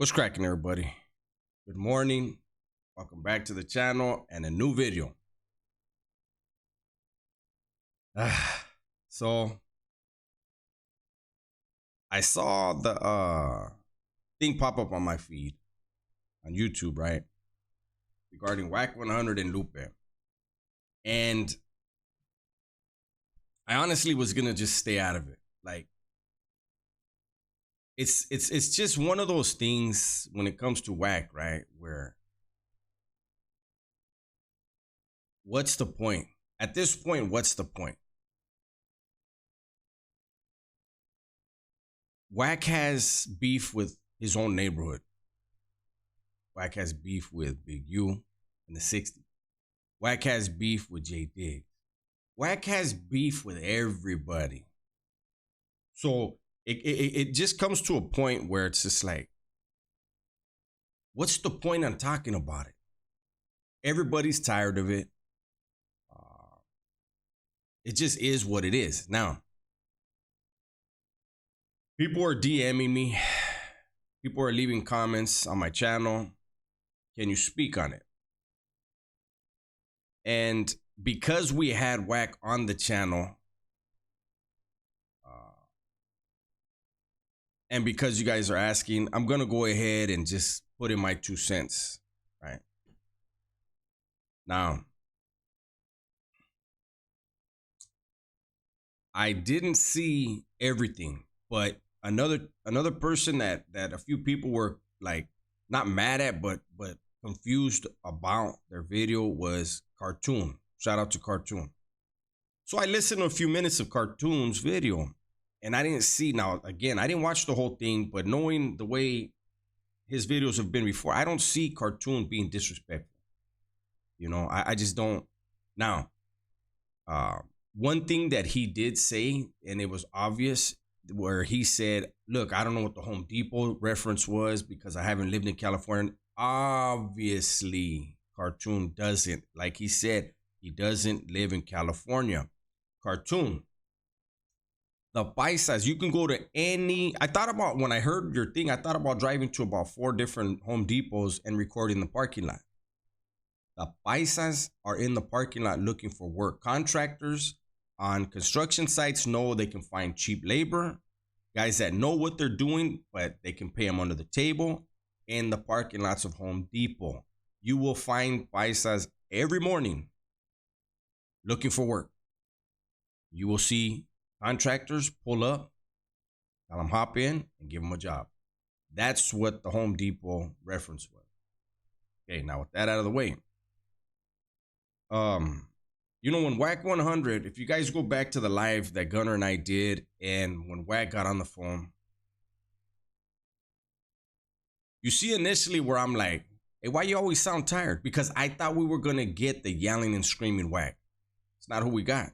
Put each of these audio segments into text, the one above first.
What's cracking, everybody? Good morning. Welcome back to the channel and a new video. So I saw the thing pop up on my feed on YouTube, right? Regarding Wack100 and Lupe. And I honestly was gonna just stay out of it. Like it's just one of those things when it comes to Wack, right? Where what's the point? At this point, what's the point? Wack has beef with his own neighborhood. Wack has beef with Big U in the 60s. Wack has beef with J Diggs. Wack has beef with everybody. So it just comes to a point where it's just like, what's the point on talking about it? Everybody's tired of it. It just is what it is. Now, people are DMing me. People are leaving comments on my channel. Can you speak on it? And because we had Wack on the channel, and because you guys are asking, I'm going to go ahead and just put in my 2 cents, right? Now, I didn't see everything, but another person that a few people were like not mad at, but confused about their video was Cartoon. Shout out to Cartoon. So I listened to a few minutes of Cartoon's video, and I didn't see, now again, I didn't watch the whole thing, but knowing the way his videos have been before, I don't see Cartoon being disrespectful. You know, I just don't. Now, one thing that he did say, and it was obvious, where he said, look, I don't know what the Home Depot reference was because I haven't lived in California. Obviously, Cartoon doesn't. Like he said, he doesn't live in California. Cartoon, the paisas, you can go to any, I thought about, when I heard your thing, I thought about driving to about 4 different Home Depots and recording the parking lot. The paisas are in the parking lot looking for work. Contractors on construction sites know they can find cheap labor. Guys that know what they're doing, but they can pay them under the table in the parking lots of Home Depot. You will find paisas every morning looking for work. You will see contractors pull up, tell them hop in and give them a job. That's what the Home Depot reference was. Okay, now with that out of the way, you know, when Wack100, if you guys go back to the live that Gunner and I did, and when Wack got on the phone, you see initially where I'm like, hey, why you always sound tired? Because I thought we were going to get the yelling and screaming Wack. It's not who we got.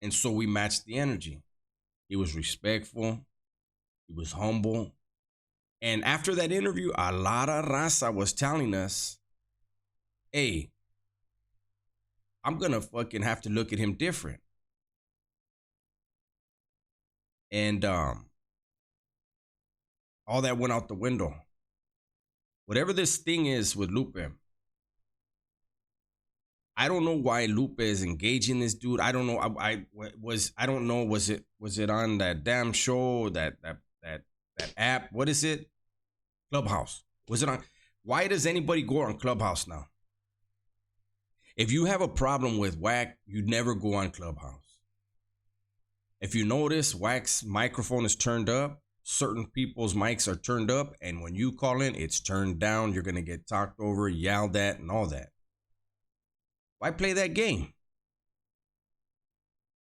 And so we matched the energy. He was respectful. He was humble. And after that interview, a lot of Raza was telling us, hey, I'm going to fucking have to look at him different. And all that went out the window. Whatever this thing is with Lupe, I don't know why Lupe is engaging this dude. I don't know. I don't know. Was it on that damn show, that app? What is it? Clubhouse. Was it on? Why does anybody go on Clubhouse now? If you have a problem with Wack, you'd never go on Clubhouse. If you notice, Wack's microphone is turned up. Certain people's mics are turned up. And when you call in, it's turned down. You're going to get talked over, yelled at, and all that. Why play that game?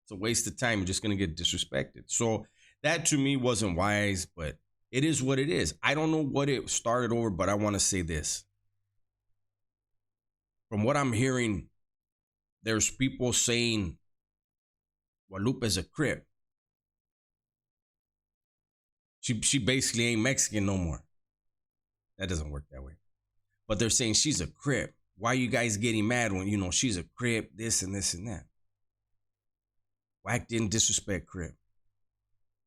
It's a waste of time. You're just going to get disrespected. So that to me wasn't wise, but it is what it is. I don't know what it started over, but I want to say this. From what I'm hearing, there's people saying, well, Lupe's a Crip. She basically ain't Mexican no more. That doesn't work that way. But they're saying she's a Crip. Why are you guys getting mad when, you know, she's a Crip, this and this and that? Wack didn't disrespect Crip.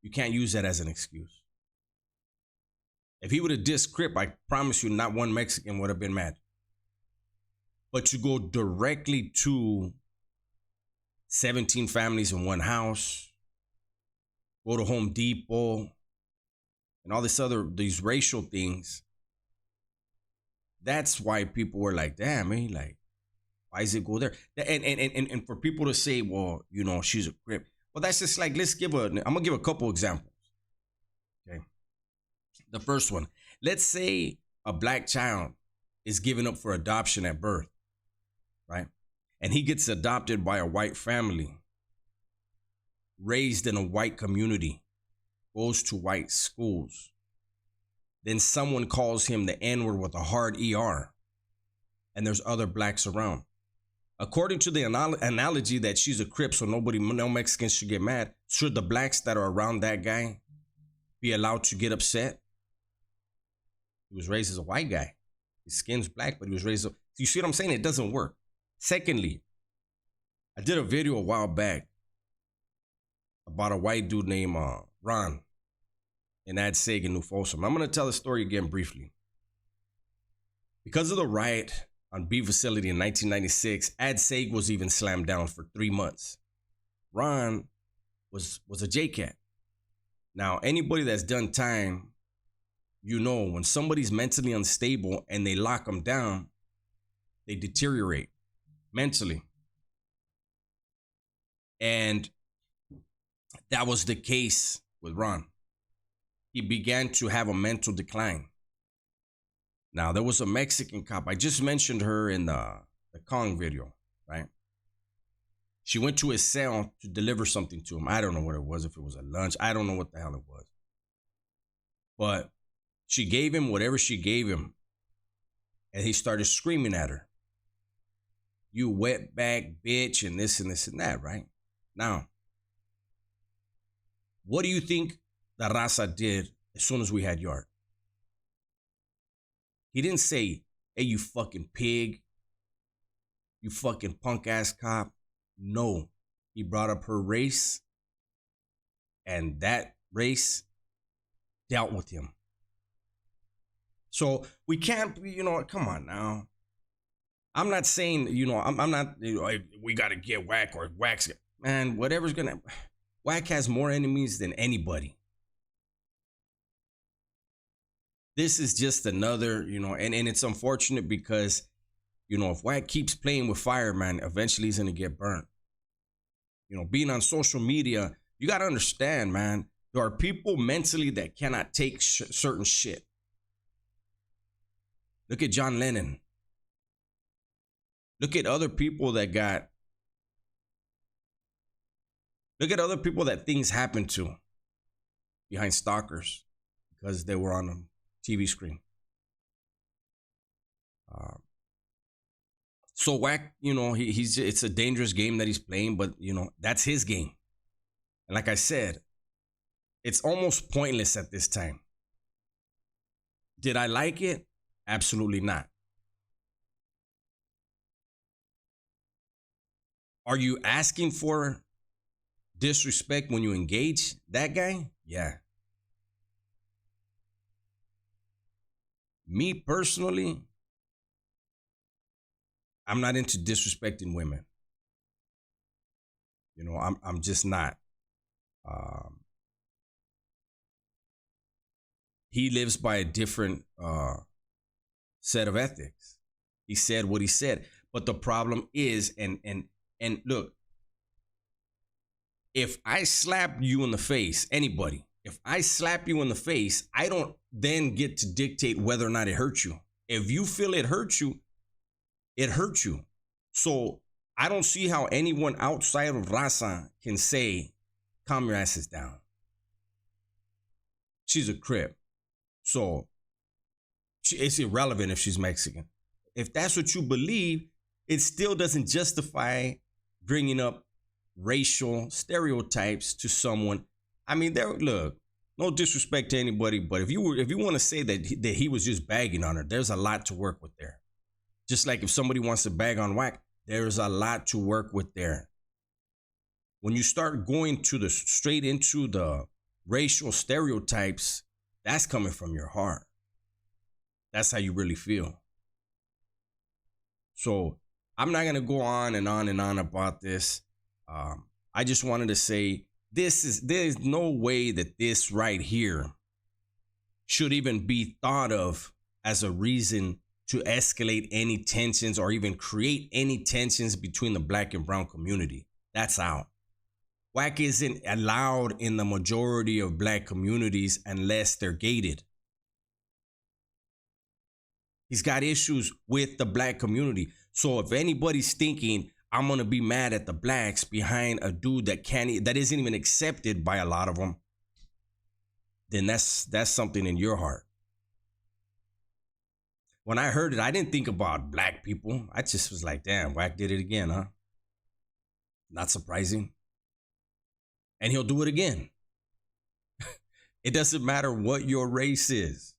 You can't use that as an excuse. If he would have dissed Crip, I promise you not one Mexican would have been mad. But to go directly to 17 families in one house, go to Home Depot, and all these racial things, that's why people were like, damn, man, like, why does it go there? And for people to say, well, you know, she's a Crip. Well, that's just like, I'm gonna give a couple examples. Okay. The first one, let's say a black child is given up for adoption at birth, right? And he gets adopted by a white family, raised in a white community, goes to white schools. Then someone calls him the N-word with a hard ER, and there's other blacks around. According to the analogy that she's a Crip, so no Mexicans should get mad, should the blacks that are around that guy be allowed to get upset? He was raised as a white guy. His skin's black, but he was raised. You see what I'm saying? It doesn't work. Secondly, I did a video a while back about a white dude named Ron in Ad Seg in New Folsom. I'm going to tell the story again briefly. Because of the riot on B facility in 1996, Ad Seg was even slammed down for 3 months. Ron was a J-Cat. Now, anybody that's done time, you know, when somebody's mentally unstable and they lock them down, they deteriorate mentally. And that was the case with Ron. He began to have a mental decline. Now, there was a Mexican cop. I just mentioned her in the Kong video, right? She went to his cell to deliver something to him. I don't know what it was, if it was a lunch. I don't know what the hell it was. But she gave him whatever she gave him, and he started screaming at her. You wetback bitch, and this and this and that, right? Now, what do you think the Raza did as soon as we had Yard? He didn't say, hey, you fucking pig, you fucking punk ass cop. No, he brought up her race, and that race dealt with him. So we can't, you know, come on now. I'm not saying, you know, I'm not, you know, we got to get Wack or Wack's. Man, whatever's going to, Wack has more enemies than anybody. This is just another, you know, and it's unfortunate because, you know, if Wack keeps playing with fire, man, eventually he's going to get burnt. You know, being on social media, you got to understand, man, there are people mentally that cannot take certain shit. Look at John Lennon. Look at other people that things happened to behind stalkers because they were on a TV screen. So Wack, you know, it's a dangerous game that he's playing, but, you know, that's his game. And like I said, it's almost pointless at this time. Did I like it? Absolutely not. Are you asking for disrespect when you engage that guy? Yeah. Me personally, I'm not into disrespecting women. You know, I'm just not. He lives by a different set of ethics. He said what he said. But the problem is, and look, if I slap you in the face, anybody, if I slap you in the face, I don't then get to dictate whether or not it hurts you. If you feel it hurts you, it hurts you. So I don't see how anyone outside of Raza can say, calm your asses down. She's a Crip. So it's irrelevant if she's Mexican. If that's what you believe, it still doesn't justify bringing up racial stereotypes to someone. I mean, look, no disrespect to anybody, but if you want to say that he was just bagging on her, there's a lot to work with there. Just like if somebody wants to bag on Wack, there's a lot to work with there. When you start going straight into the racial stereotypes, that's coming from your heart. That's how you really feel. So I'm not gonna go on and on and on about this. I just wanted to say there's no way that this right here should even be thought of as a reason to escalate any tensions or even create any tensions between the black and brown community. That's out. Wack isn't allowed in the majority of black communities unless they're gated. He's got issues with the black community. So if anybody's thinking I'm gonna be mad at the blacks behind a dude that isn't even accepted by a lot of them, then that's something in your heart. When I heard it, I didn't think about black people. I just was like, damn, Wack did it again, huh? Not surprising. And he'll do it again. It doesn't matter what your race is.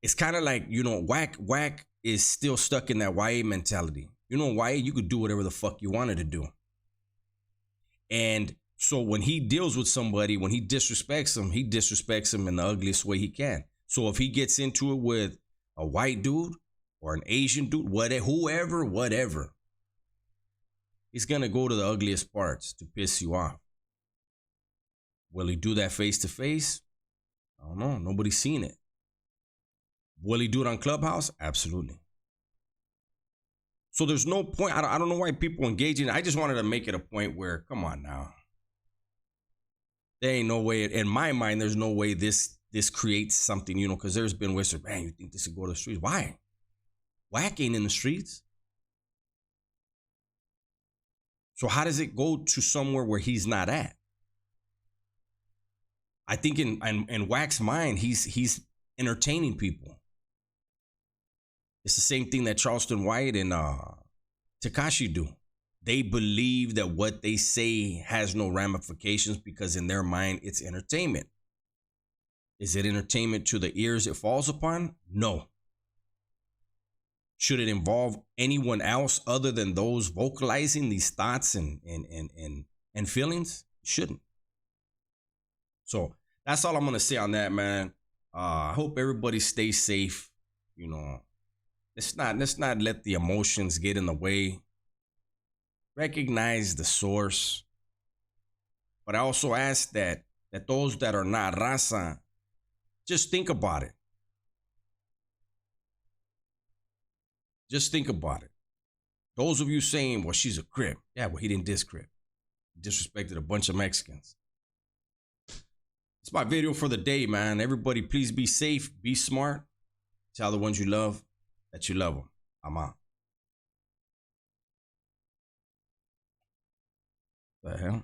It's kind of like, Wack is still stuck in that YA mentality. YA, you could do whatever the fuck you wanted to do. And so when he deals with somebody, when he disrespects him in the ugliest way he can. So if he gets into it with a white dude or an Asian dude, whatever, he's going to go to the ugliest parts to piss you off. Will he do that face to face? I don't know. Nobody's seen it. Will he do it on Clubhouse? Absolutely. So there's no point. I don't know why people engage in it. I just wanted to make it a point where, come on now. There ain't no way, in my mind, there's no way this creates something, because there's been whispers, man, you think this would go to the streets? Why? Wack ain't in the streets. So how does it go to somewhere where he's not at? I think in Wack's mind, he's entertaining people. It's the same thing that Charleston White and Tekashi do. They believe that what they say has no ramifications because in their mind, it's entertainment. Is it entertainment to the ears it falls upon? No. Should it involve anyone else other than those vocalizing these thoughts and feelings? It shouldn't. So that's all I'm gonna say on that, man. I hope everybody stays safe. Let's not let the emotions get in the way. Recognize the source. But I also ask that those that are not Raza, just think about it. Just think about it. Those of you saying, well, she's a Crip. Yeah, well, he didn't diss Crip. He disrespected a bunch of Mexicans. It's my video for the day, man. Everybody, please be safe. Be smart. Tell the ones you love that you love them. I'm out. The hell?